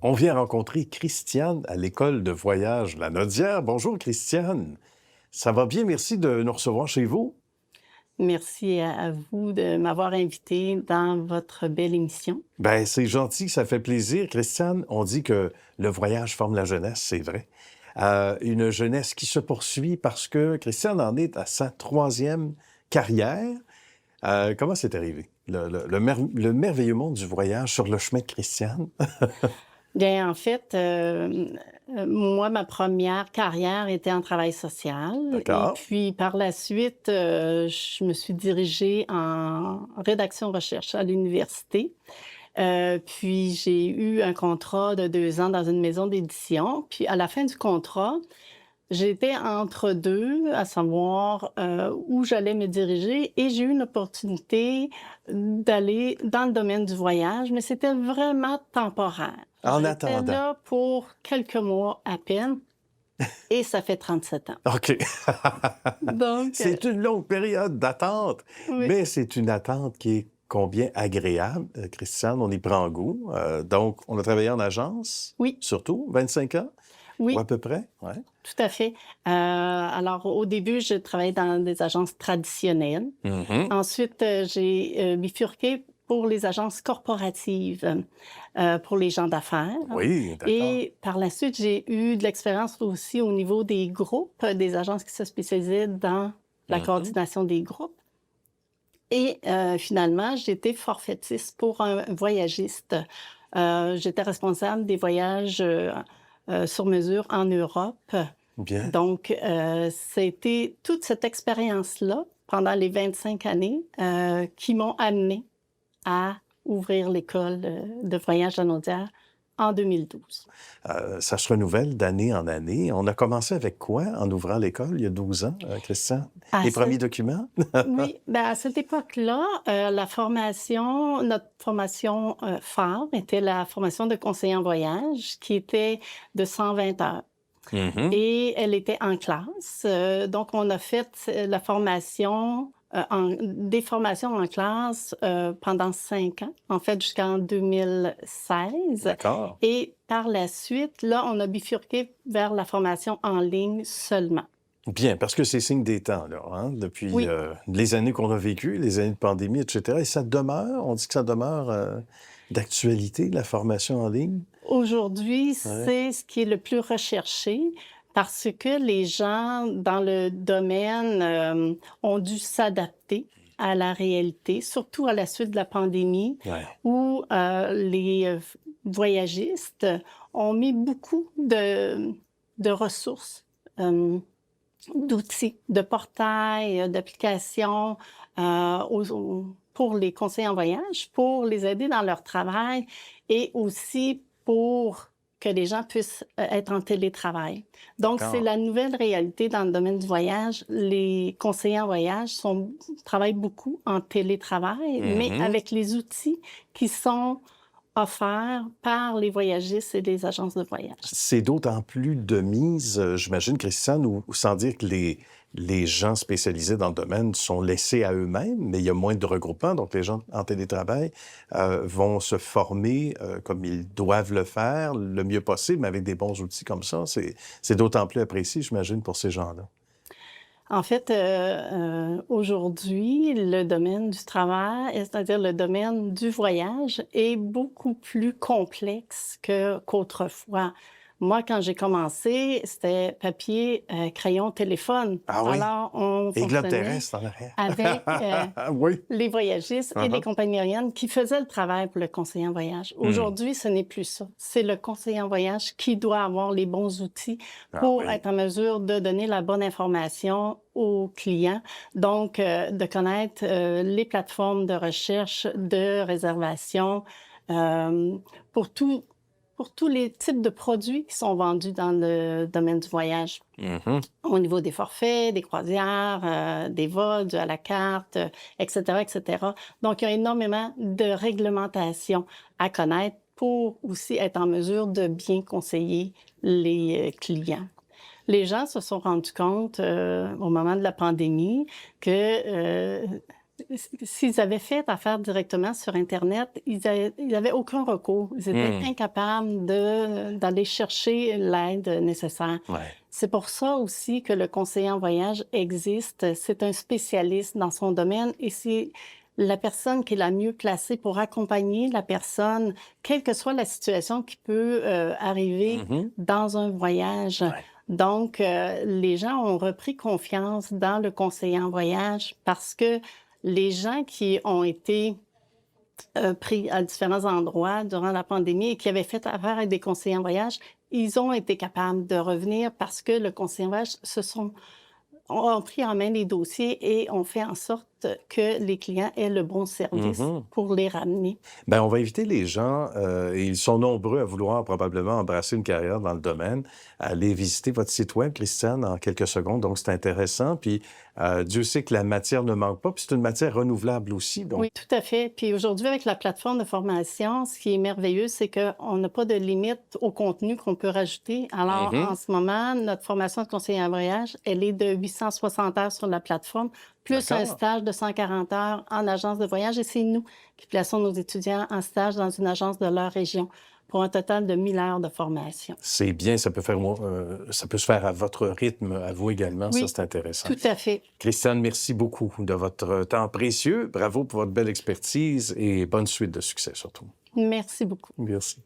On vient rencontrer Christiane à l'école de voyage La Nodière. Bonjour Christiane. Ça va bien, merci de nous recevoir chez vous. Merci à vous de m'avoir invité dans votre belle émission. Ben, c'est gentil, ça fait plaisir. Christiane, on dit que le voyage forme la jeunesse, c'est vrai. Une jeunesse qui se poursuit parce que Christiane en est à sa troisième carrière. Comment c'est arrivé? Le merveilleux monde du voyage sur le chemin de Christiane. Bien, en fait, moi, ma première carrière était en travail social et D'accord. puis par la suite, je me suis dirigée en rédaction-recherche à l'université. Puis j'ai eu un contrat de 2 ans dans une maison d'édition. Puis à la fin du contrat, j'étais entre 2, à savoir, où j'allais me diriger et j'ai eu une opportunité d'aller dans le domaine du voyage, mais c'était vraiment temporaire. En J'étais attendant. là pour quelques mois à peine et ça fait 37 ans. OK. Donc, C'est une longue période d'attente, oui, mais c'est une attente qui est combien agréable, Christiane, on y prend goût. Donc, on a travaillé en agence, oui, surtout, 25 ans, ou oui, à peu près, ouais. tout à fait. Alors au début, je travaillais dans des agences traditionnelles. Mhm. Ensuite, j'ai, bifurqué pour les agences corporatives, pour les gens d'affaires Oui, d'accord. et par la suite, j'ai eu de l'expérience aussi au niveau des groupes, des agences qui se spécialisaient dans la Mhm. coordination des groupes et finalement, j'étais forfaitiste pour un voyagiste. J'étais responsable des voyages, sur mesure en Europe. Bien. Donc, ça a été toute cette expérience-là, pendant les 25 années, qui m'ont amenée à ouvrir l'école, de voyage à Naudière en 2012. Ça se renouvelle d'année en année. On a commencé avec quoi en ouvrant l'école il y a 12 ans, Christiane? À Les premiers ce documents? Oui, ben, à cette époque-là, notre formation, phare était la formation de conseiller en voyage qui était de 120 heures. Mhm. Et elle était en classe, donc on a fait, la formation, des formations en classe, pendant 5 ans, en fait jusqu'en 2016 D'accord. et par la suite, là, on a bifurqué vers la formation en ligne seulement. Bien, parce que c'est signe des temps, là, hein, depuis Oui, les années qu'on a vécues, les années de pandémie, etc. Et ça demeure, on dit que ça demeure d'actualité, la formation en ligne. aujourd'hui, Ouais. c'est ce qui est le plus recherché parce que les gens dans le domaine, ont dû s'adapter à la réalité, surtout à la suite de la pandémie Ouais. où, les, voyagistes ont mis beaucoup de ressources, d'outils, de portails, d'applications, pour les conseillers en voyage, pour les aider dans leur travail et aussi pour que les gens puissent, être en télétravail. Donc c'est D'accord. la nouvelle réalité dans le domaine du voyage. Les conseillers en voyage travaillent beaucoup en télétravail, mais Mhm. avec les outils qui sont offerts par les voyagistes et les agences de voyage. C'est d'autant plus de mise, j'imagine, Christiane, ou sans dire que les gens spécialisés dans le domaine sont laissés à eux-mêmes, mais il y a moins de regroupements, donc les gens en télétravail vont se former comme ils doivent le faire le mieux possible, mais avec des bons outils comme ça. C'est d'autant plus apprécié, j'imagine, pour ces gens-là. En fait, aujourd'hui, le domaine du travail, c'est-à-dire le domaine du voyage, est beaucoup plus complexe qu'autrefois. Moi, quand j'ai commencé, c'était papier, crayon, téléphone. Ah oui? Alors, on Et globe fonctionnait terrestre en arrière. avec, Oui. les voyagistes et les Uh-huh. compagnies aériennes qui faisaient le travail pour le conseiller en voyage. Hmm. Aujourd'hui, ce n'est plus ça. C'est le conseiller en voyage qui doit avoir les bons outils Ah pour oui. être en mesure de donner la bonne information aux clients. Donc, de connaître, les plateformes de recherche, de réservation, hem, pour tout pour tous les types de produits qui sont vendus dans le domaine du voyage. Mhm. Au niveau des forfaits, des croisières, des vols, du à la carte, et cetera, et cetera. Donc, il y a énormément de réglementations à connaître pour aussi être en mesure de bien conseiller les, clients. Les gens se sont rendus compte, au moment de la pandémie que, s'ils avaient fait affaire directement sur Internet, ils avaient aucun recours. Ils étaient incapables d'aller chercher l'aide nécessaire. Ouais. C'est pour ça aussi que le conseiller en voyage existe. C'est un spécialiste dans son domaine et c'est la personne qui est la mieux placée pour accompagner la personne, quelle que soit la situation qui peut arriver Mhm. dans un voyage. Ouais. Donc, les gens ont repris confiance dans le conseiller en voyage parce que les gens qui ont été pris à différents endroits durant la pandémie et qui avaient fait affaire avec des conseillers en voyage, ils ont été capables de revenir parce que le conseiller en voyage ont pris en main les dossiers et ont fait en sorte que les clients aient le bon service Mhm. pour les ramener. Ben, on va inviter les gens, et ils sont nombreux à vouloir probablement embrasser une carrière dans le domaine, à aller visiter votre site web, Christiane, en quelques secondes. Donc, c'est intéressant. Puis, Dieu sait que la matière ne manque pas. Puis, c'est une matière renouvelable aussi. Donc, Oui, tout à fait. Puis aujourd'hui, avec la plateforme de formation, ce qui est merveilleux, c'est qu'on n'a pas de limite au contenu qu'on peut rajouter. Alors, en mhm. ce moment, notre formation de conseiller en voyage, elle est de 860 heures sur la plateforme, plus un D'accord. stage de 140 heures en agence de voyage. Et c'est nous qui plaçons nos étudiants en stage dans une agence de leur région pour un total de 1000 heures de formation. C'est bien, ça peut se faire à votre rythme, à vous également. Ça, Oui, c'est intéressant. tout à fait. Christiane, merci beaucoup de votre temps précieux. Bravo pour votre belle expertise et bonne suite de succès surtout. Merci beaucoup. Merci.